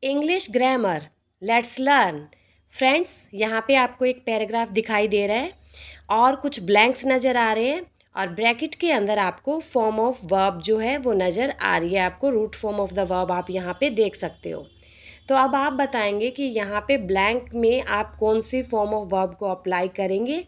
English grammar let's learn. Friends, यहाँ पे आपको एक पैराग्राफ दिखाई दे रहा है और कुछ ब्लैंक्स नज़र आ रहे हैं और ब्रैकेट के अंदर आपको फॉर्म ऑफ वर्ब जो है वो नज़र आ रही है। आपको root form of the verb आप यहाँ पे देख सकते हो। तो अब आप बताएंगे कि यहाँ पे ब्लैंक में आप कौन सी फॉर्म ऑफ वर्ब को अप्लाई करेंगे।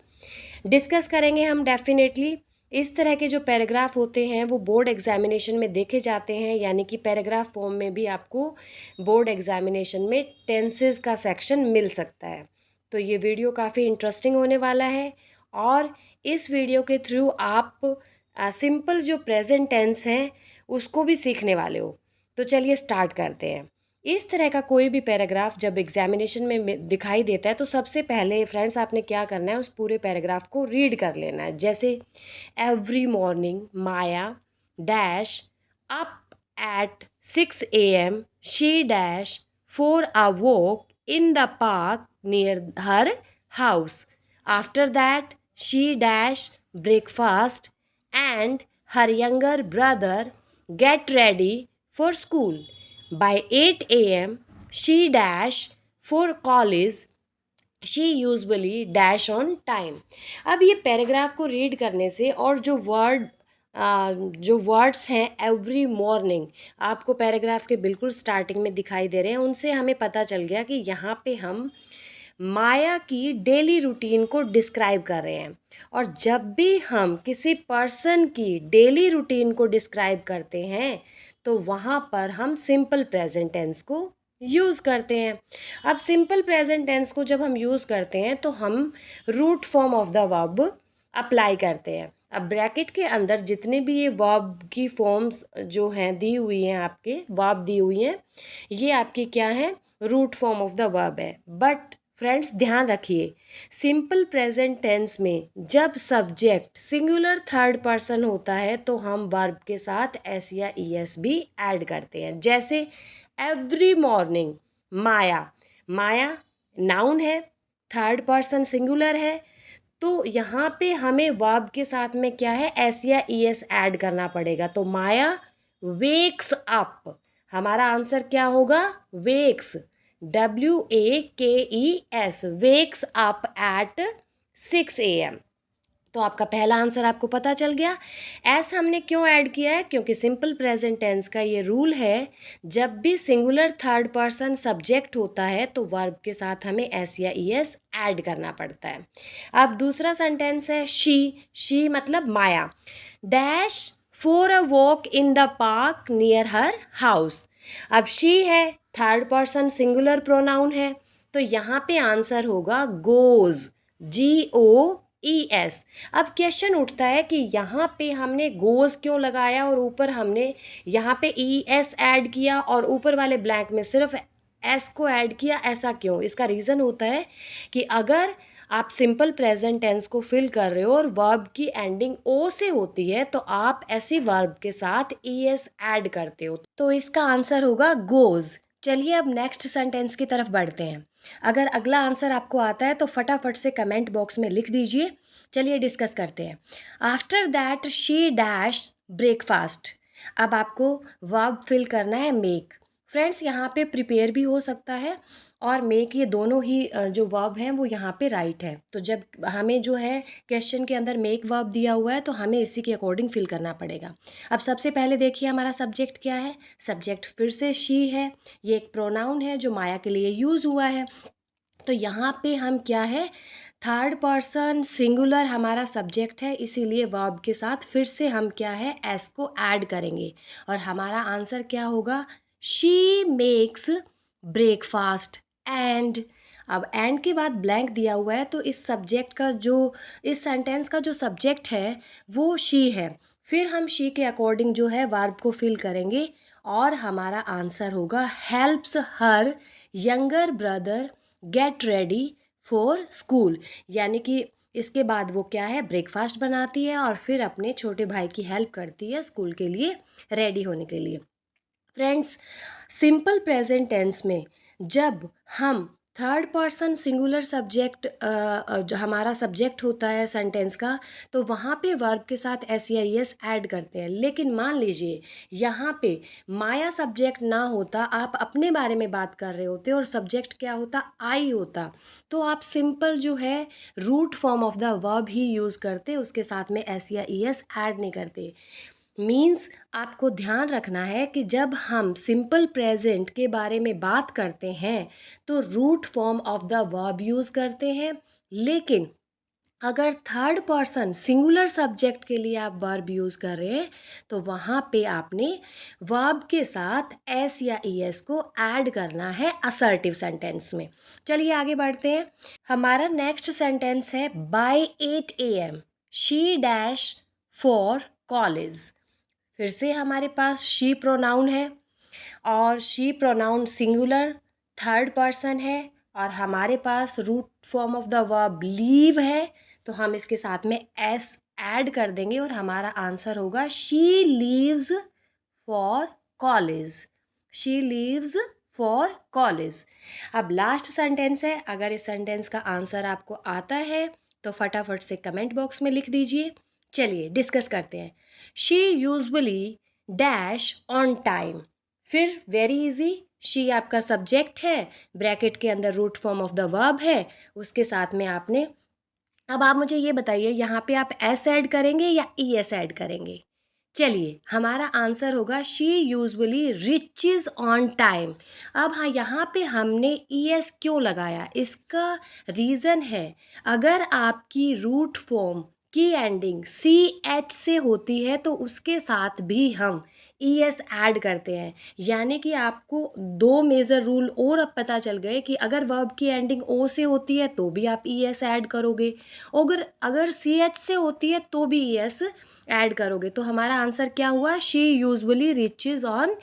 डिस्कस करेंगे हम डेफिनेटली। इस तरह के जो पैराग्राफ होते हैं वो बोर्ड एग्जामिनेशन में देखे जाते हैं, यानी कि पैराग्राफ फॉर्म में भी आपको बोर्ड एग्जामिनेशन में टेंसेस का सेक्शन मिल सकता है। तो ये वीडियो काफ़ी इंटरेस्टिंग होने वाला है और इस वीडियो के थ्रू आप सिंपल जो प्रेजेंट टेंस हैं उसको भी सीखने वाले हो। तो चलिए स्टार्ट करते हैं। इस तरह का कोई भी पैराग्राफ जब एग्जामिनेशन में दिखाई देता है तो सबसे पहले फ्रेंड्स आपने क्या करना है, उस पूरे पैराग्राफ को रीड कर लेना है। जैसे every morning Maya dash up at 6 AM she dash for a walk in the park near her house. After that she dash breakfast and her younger brother get ready for school. By 8 AM, she dash for college. She usually dash on time. अब ये paragraph को read करने से और जो words हैं every morning आपको paragraph के बिल्कुल स्टार्टिंग में दिखाई दे रहे हैं, उनसे हमें पता चल गया कि यहाँ पे हम माया की डेली रूटीन को डिस्क्राइब कर रहे हैं। और जब भी हम किसी पर्सन की डेली रूटीन को डिस्क्राइब करते हैं तो वहाँ पर हम सिंपल प्रेजेंट टेंस को यूज़ करते हैं। अब सिंपल प्रेजेंट टेंस को जब हम यूज़ करते हैं तो हम root form of the verb apply करते हैं। अब ब्रैकेट के अंदर जितने भी ये वर्ब की फॉर्म्स जो हैं दी हुई हैं, आपके वर्ब दी हुई हैं, ये आपकी क्या है, root form of the verb है। बट फ्रेंड्स ध्यान रखिए, सिंपल प्रेजेंट टेंस में जब सब्जेक्ट सिंगुलर थर्ड पर्सन होता है तो हम वर्ब के साथ एस या ईएस भी ऐड करते हैं। जैसे एवरी मॉर्निंग माया, माया नाउन है, थर्ड पर्सन सिंगुलर है, तो यहाँ पे हमें वर्ब के साथ में क्या है, एस या ईएस ऐड करना पड़ेगा। तो माया वेक्स अप, हमारा आंसर क्या होगा, wakes, WAKES, wakes up at 6 AM। तो आपका पहला आंसर आपको पता चल गया। एस हमने क्यों ऐड किया है, क्योंकि सिंपल प्रेजेंट टेंस का ये रूल है, जब भी सिंगुलर थर्ड पर्सन सब्जेक्ट होता है तो वर्ब के साथ हमें एस या ईएस ऐड करना पड़ता है। अब दूसरा सेंटेंस है शी मतलब Maya dash for a walk in the park near her house. अब शी है, थर्ड पर्सन सिंगुलर प्रोनाउन है, तो यहाँ पे आंसर होगा गोज, GOES। अब क्वेश्चन उठता है कि यहाँ पे हमने गोज क्यों लगाया और ऊपर हमने यहाँ पे ES ऐड किया और ऊपर वाले ब्लैंक में सिर्फ एस को ऐड किया, ऐसा क्यों? इसका रीज़न होता है कि अगर आप सिंपल प्रेजेंट टेंस को फिल कर रहे हो और वर्ब की एंडिंग ओ से होती है तो आप ऐसी वर्ब के साथ ES ऐड करते हो, तो इसका आंसर होगा गोज। चलिए अब नेक्स्ट सेंटेंस की तरफ बढ़ते हैं। अगर अगला आंसर आपको आता है तो फटाफट से कमेंट बॉक्स में लिख दीजिए। चलिए डिस्कस करते हैं। After that she dash breakfast. अब आपको वर्ब फिल करना है मेक। फ्रेंड्स यहाँ पे प्रिपेयर भी हो सकता है और मेक, ये दोनों ही जो वर्ब हैं वो यहाँ पे राइट है। तो जब हमें जो है क्वेश्चन के अंदर मेक वर्ब दिया हुआ है तो हमें इसी के अकॉर्डिंग फिल करना पड़ेगा। अब सबसे पहले देखिए हमारा सब्जेक्ट क्या है। सब्जेक्ट फिर से शी है, ये एक प्रोनाउन है जो माया के लिए यूज़ हुआ है। तो यहाँ पे हम क्या है, थर्ड पर्सन सिंगुलर हमारा सब्जेक्ट है, इसीलिए वर्ब के साथ फिर से हम क्या है, एस को ऐड करेंगे और हमारा आंसर क्या होगा, शी मेक्स ब्रेकफास्ट एंड। अब एंड के बाद ब्लैंक दिया हुआ है तो इस सब्जेक्ट का जो, इस सेंटेंस का जो सब्जेक्ट है वो शी है। फिर हम शी के अकॉर्डिंग जो है वर्ब को फिल करेंगे और हमारा आंसर होगा helps her younger brother get ready for school. यानी कि इसके बाद वो क्या है, ब्रेकफास्ट बनाती है और फिर अपने छोटे भाई की हेल्प करती है स्कूल के लिए रेडी होने के लिए। फ्रेंड्स, सिंपल प्रेजेंट टेंस में जब हम थर्ड पर्सन सिंगुलर सब्जेक्ट जो हमारा सब्जेक्ट होता है सेंटेंस का, तो वहाँ पे वर्ब के साथ एस या एस ऐड करते हैं। लेकिन मान लीजिए यहाँ पे माया सब्जेक्ट ना होता, आप अपने बारे में बात कर रहे होते और सब्जेक्ट क्या होता, आई होता, तो आप सिंपल जो है root form of the verb ही यूज़ करते, उसके साथ में एस या एस ऐड नहीं करते। मीन्स आपको ध्यान रखना है कि जब हम सिंपल प्रेजेंट के बारे में बात करते हैं तो root form of the verb use करते हैं। लेकिन अगर थर्ड पर्सन सिंगुलर सब्जेक्ट के लिए आप वर्ब यूज़ कर रहे हैं तो वहाँ पे आपने वर्ब के साथ एस या ईएस को ऐड करना है असर्टिव सेंटेंस में। चलिए आगे बढ़ते हैं। हमारा नेक्स्ट सेंटेंस है by 8 AM she dash for college. फिर से हमारे पास शी प्रोनाउन है और she pronoun singular third person है और हमारे पास root form of the verb leave है, तो हम इसके साथ में एस ऐड कर देंगे और हमारा आंसर होगा she leaves for college. She leaves for college. अब लास्ट सेंटेंस है, अगर इस सेंटेंस का आंसर आपको आता है तो फटाफट से कमेंट बॉक्स में लिख दीजिए। चलिए डिस्कस करते हैं। She usually dash on time. फिर वेरी इजी, शी आपका सब्जेक्ट है, ब्रैकेट के अंदर root form of the verb है, उसके साथ में आपने, अब आप मुझे ये बताइए यहाँ पे आप एस ऐड करेंगे या ई एस ऐड करेंगे। चलिए हमारा आंसर होगा she usually reaches on time. अब हाँ, यहाँ पे हमने ई एस क्यों लगाया, इसका रीज़न है, अगर आपकी रूट फॉर्म की एंडिंग सी एच से होती है तो उसके साथ भी हम ई एस ऐड करते हैं। यानी कि आपको दो मेजर रूल और अब पता चल गए कि अगर वर्ब की एंडिंग ओ से होती है तो भी आप ई एस ऐड करोगे, अगर अगर सी एच से होती है तो भी ई एस ऐड करोगे। तो हमारा आंसर क्या हुआ, she usually reaches on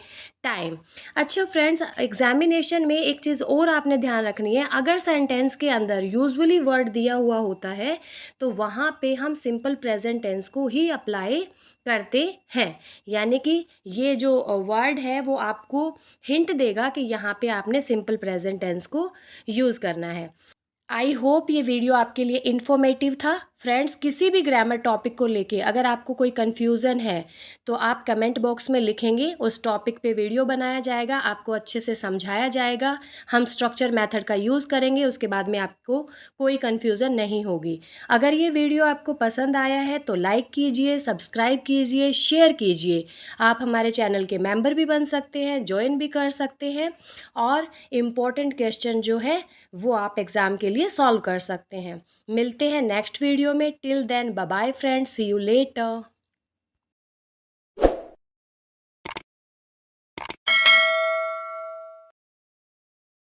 time. अच्छा फ्रेंड्स, एग्जामिनेशन में एक चीज़ और आपने ध्यान रखनी है, अगर सेंटेंस के अंदर यूजुअली वर्ड दिया हुआ होता है तो वहाँ पे हम सिंपल प्रेजेंट टेंस को ही अप्लाई करते हैं। यानी कि ये जो वर्ड है वो आपको हिंट देगा कि यहाँ पे आपने सिंपल प्रेजेंट टेंस को यूज़ करना है। आई होप ये वीडियो आपके लिए इन्फॉर्मेटिव था। फ्रेंड्स, किसी भी ग्रामर टॉपिक को लेके अगर आपको कोई कन्फ्यूज़न है तो आप कमेंट बॉक्स में लिखेंगे, उस टॉपिक पे वीडियो बनाया जाएगा, आपको अच्छे से समझाया जाएगा, हम स्ट्रक्चर मेथड का यूज़ करेंगे, उसके बाद में आपको कोई कन्फ्यूज़न नहीं होगी। अगर ये वीडियो आपको पसंद आया है तो लाइक कीजिए, सब्सक्राइब कीजिए, शेयर कीजिए। आप हमारे चैनल के मेंबर भी बन सकते हैं, ज्वाइन भी कर सकते हैं और इम्पोर्टेंट क्वेश्चन जो है वो आप एग्ज़ाम के लिए सॉल्व कर सकते हैं। मिलते हैं नेक्स्ट वीडियो में। Till then bye bye friends, see you letter.